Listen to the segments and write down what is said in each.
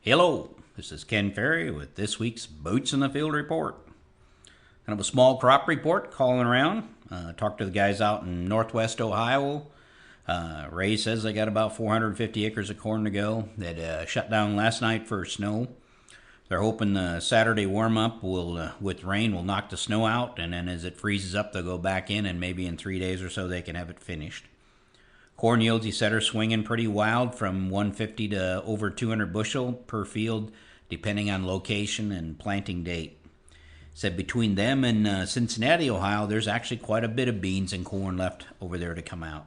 Hello, this is Ken Ferry with this week's Boots in the Field report. Kind of a small crop report calling around. Talked to the guys out in northwest Ohio. Ray says they got about 450 acres of corn to go. That shut down last night for snow. They're hoping the Saturday warm-up will, with rain, will knock the snow out, and then as it freezes up, they'll go back in, and maybe in 3 days or so they can have it finished. Corn yields, he said, are swinging pretty wild from 150 to over 200 bushel per field, depending on location and planting date. He said between them and Cincinnati, Ohio, there's actually quite a bit of beans and corn left over there to come out.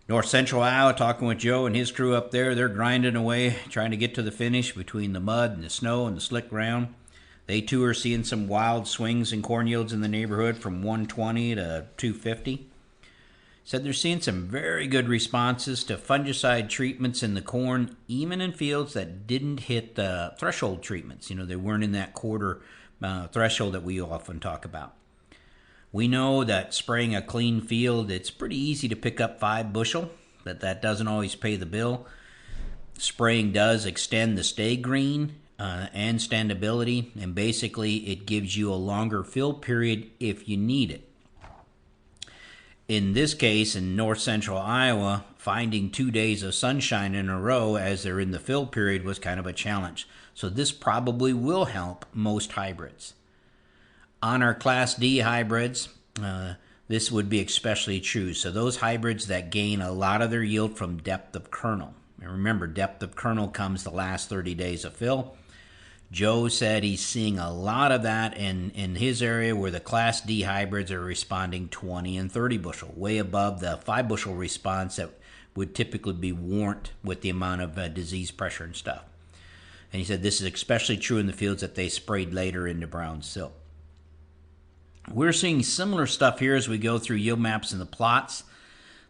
North Central Iowa, talking with Joe and his crew up there, they're grinding away, trying to get to the finish between the mud and the snow and the slick ground. They too are seeing some wild swings in corn yields in the neighborhood from 120 to 250. Said they're seeing some very good responses to fungicide treatments in the corn, even in fields that didn't hit the threshold treatments. They weren't in that quarter threshold that we often talk about. We know that spraying a clean field, it's pretty easy to pick up 5 bushel, but that doesn't always pay the bill. Spraying does extend the stay green and standability, and basically it gives you a longer fill period if you need it. In this case, in north central Iowa, finding 2 days of sunshine in a row as they're in the fill period was kind of a challenge. So this probably will help most hybrids. On our Class D hybrids, this would be especially true. So those hybrids that gain a lot of their yield from depth of kernel. And remember, depth of kernel comes the last 30 days of fill. Joe said he's seeing a lot of that in his area where the Class D hybrids are responding 20 and 30 bushel, way above the 5 bushel response that would typically be warranted with the amount of disease pressure and stuff. And he said this is especially true in the fields that they sprayed later into brown silt. We're seeing similar stuff here as we go through yield maps in the plots.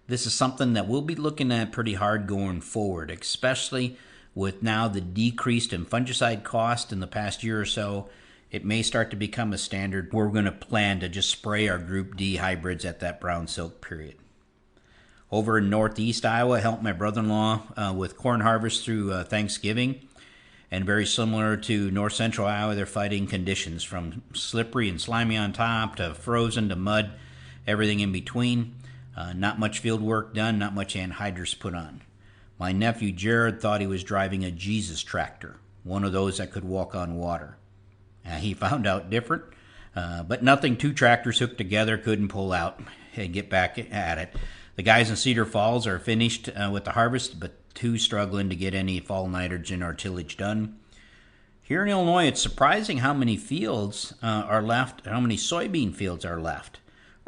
This is something that we'll be looking at pretty hard going forward, especially with now the decreased in fungicide cost in the past year or so. It may start to become a standard. We're going to plan to just spray our Group D hybrids at that brown silk period. Over in northeast Iowa, I helped my brother-in-law with corn harvest through Thanksgiving. And very similar to north central Iowa, they're fighting conditions from slippery and slimy on top to frozen to mud, everything in between. Not much field work done, not much anhydrous put on. My nephew Jared thought he was driving a Jesus tractor, one of those that could walk on water. He found out different, but nothing 2 tractors hooked together couldn't pull out and get back at it. The guys in Cedar Falls are finished with the harvest, but 2 struggling to get any fall nitrogen or tillage done. Here in Illinois, it's surprising how many fields are left, how many soybean fields are left.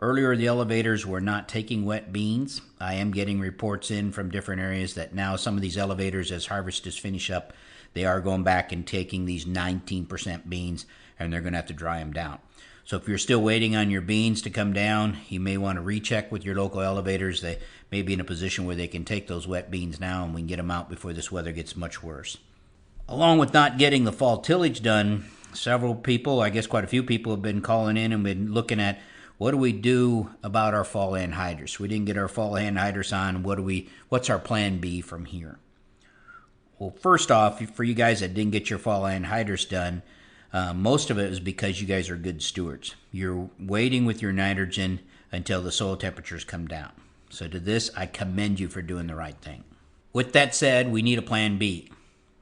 Earlier, the elevators were not taking wet beans. I am getting reports in from different areas that now some of these elevators, as harvest is finished up, they are going back and taking these 19% beans, and they're going to have to dry them down. So if you're still waiting on your beans to come down, you may want to recheck with your local elevators. They may be in a position where they can take those wet beans now, and we can get them out before this weather gets much worse. Along with not getting the fall tillage done, several people, I guess quite a few people, have been calling in and been looking at what do we do about our fall anhydrous? We didn't get our fall anhydrous on. What's our plan B from here? Well, first off, for you guys that didn't get your fall anhydrous done, most of it is because you guys are good stewards. You're waiting with your nitrogen until the soil temperatures come down. So to this, I commend you for doing the right thing. With that said, we need a plan B.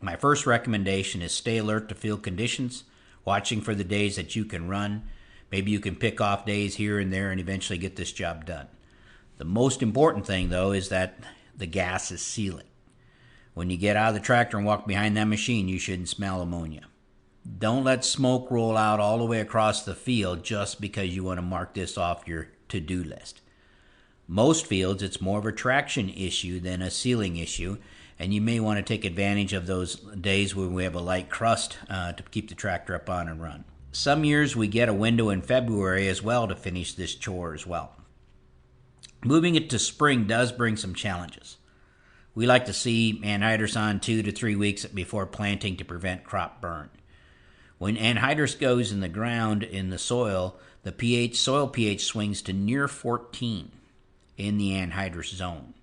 My first recommendation is stay alert to field conditions, watching for the days that you can run. Maybe you can pick off days here and there and eventually get this job done. The most important thing, though, is that the gas is sealing. When you get out of the tractor and walk behind that machine, you shouldn't smell ammonia. Don't let smoke roll out all the way across the field just because you want to mark this off your to-do list. Most fields, it's more of a traction issue than a sealing issue, and you may want to take advantage of those days when we have a light crust to keep the tractor up on and run. Some years we get a window in February as well to finish this chore as well. Moving it to spring does bring some challenges. We like to see anhydrous on 2 to 3 weeks before planting to prevent crop burn. When anhydrous goes in the ground in the soil, the soil pH swings to near 14 in the anhydrous zone,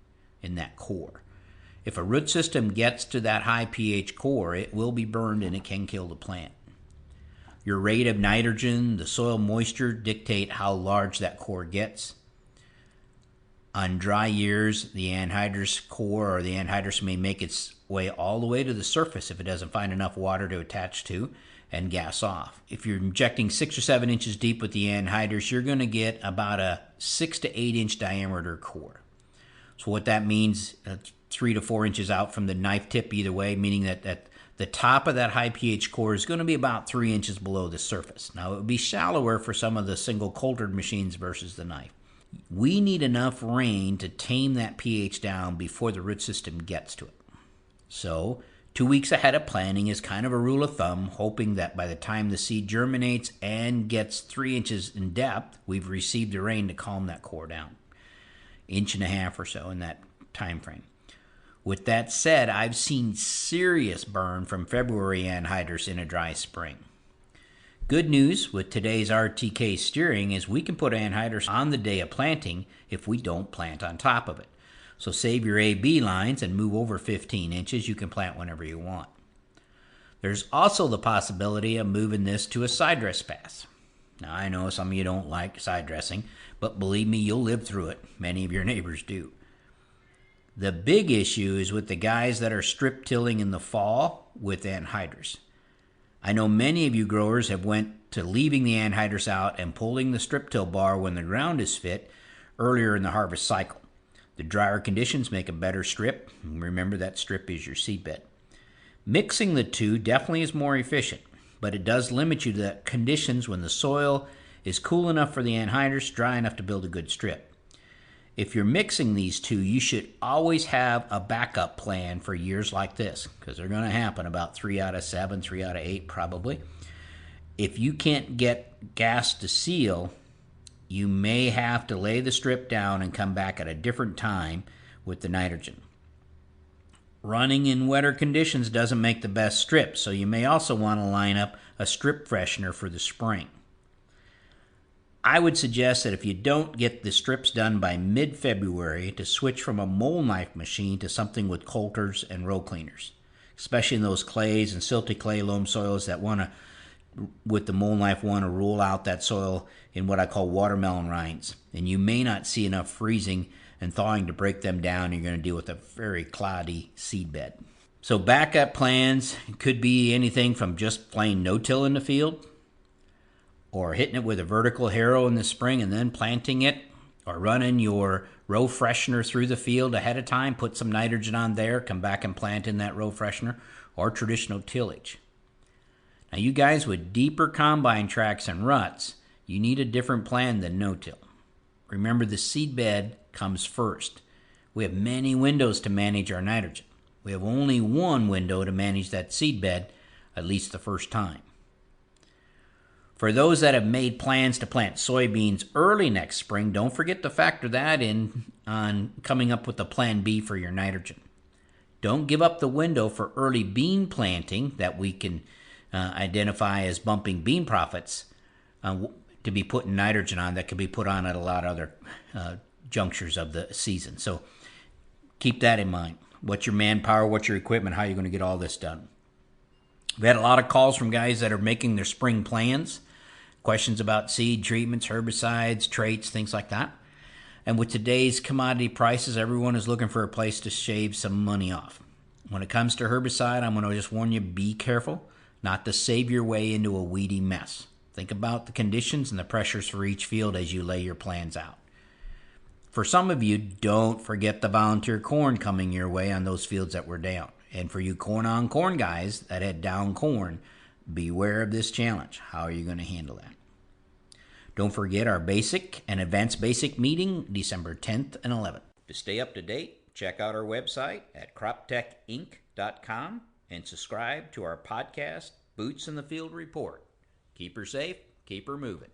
in that core. If a root system gets to that high pH core, it will be burned and it can kill the plant. Your rate of nitrogen, the soil moisture dictate how large that core gets. On dry years, the anhydrous core or the anhydrous may make its way all the way to the surface if it doesn't find enough water to attach to and gas off. If you're injecting 6 or 7 inches deep with the anhydrous, you're going to get about a 6 to 8 inch diameter core. So what that means, 3 to 4 inches out from the knife tip either way, meaning that the top of that high pH core is going to be about 3 inches below the surface. Now, it would be shallower for some of the single coultered machines versus the knife. We need enough rain to tame that pH down before the root system gets to it. So 2 weeks ahead of planting is kind of a rule of thumb, hoping that by the time the seed germinates and gets 3 inches in depth, we've received the rain to calm that core down. 1.5 inches or so in that time frame. With that said, I've seen serious burn from February anhydrous in a dry spring. Good news with today's RTK steering is we can put anhydrous on the day of planting if we don't plant on top of it. So save your AB lines and move over 15 inches. You can plant whenever you want. There's also the possibility of moving this to a side dress pass. Now, I know some of you don't like side dressing, but believe me, you'll live through it. Many of your neighbors do. The big issue is with the guys that are strip tilling in the fall with anhydrous. I know many of you growers have went to leaving the anhydrous out and pulling the strip till bar when the ground is fit earlier in the harvest cycle. The drier conditions make a better strip. Remember, that strip is your seedbed. Mixing the two definitely is more efficient, but it does limit you to the conditions when the soil is cool enough for the anhydrous, dry enough to build a good strip. If you're mixing these two, you should always have a backup plan for years like this, because they're going to happen about 3 out of 7, 3 out of 8 probably. If you can't get gas to seal, you may have to lay the strip down and come back at a different time with the nitrogen. Running in wetter conditions doesn't make the best strip, so you may also want to line up a strip freshener for the spring. I would suggest that if you don't get the strips done by mid-February, to switch from a mole knife machine to something with coulters and row cleaners, especially in those clays and silty clay loam soils that with the mole knife, want to rule out that soil in what I call watermelon rinds. And you may not see enough freezing and thawing to break them down. You're going to deal with a very cloudy seed bed. So backup plans could be anything from just plain no-till in the field, or hitting it with a vertical harrow in the spring and then planting it, or running your row freshener through the field ahead of time, put some nitrogen on there, come back and plant in that row freshener, or traditional tillage. Now, you guys with deeper combine tracks and ruts, you need a different plan than no-till. Remember, the seed bed comes first. We have many windows to manage our nitrogen. We have only one window to manage that seed bed, at least the first time. For those that have made plans to plant soybeans early next spring, don't forget to factor that in on coming up with a plan B for your nitrogen. Don't give up the window for early bean planting that we can identify as bumping bean profits to be putting nitrogen on that could be put on at a lot of other junctures of the season. So keep that in mind. What's your manpower? What's your equipment? How are you going to get all this done? We've had a lot of calls from guys that are making their spring plans. Questions about seed treatments, herbicides, traits, things like that. And with today's commodity prices, everyone is looking for a place to shave some money off. When it comes to herbicide, I'm going to just warn you, be careful not to save your way into a weedy mess. Think about the conditions and the pressures for each field as you lay your plans out. For some of you, don't forget the volunteer corn coming your way on those fields that were down. And for you corn-on-corn guys that had down corn, beware of this challenge. How are you going to handle that? Don't forget our basic and advanced basic meeting, December 10th and 11th. To stay up to date, check out our website at croptechinc.com and subscribe to our podcast, Boots in the Field Report. Keep her safe, keep her moving.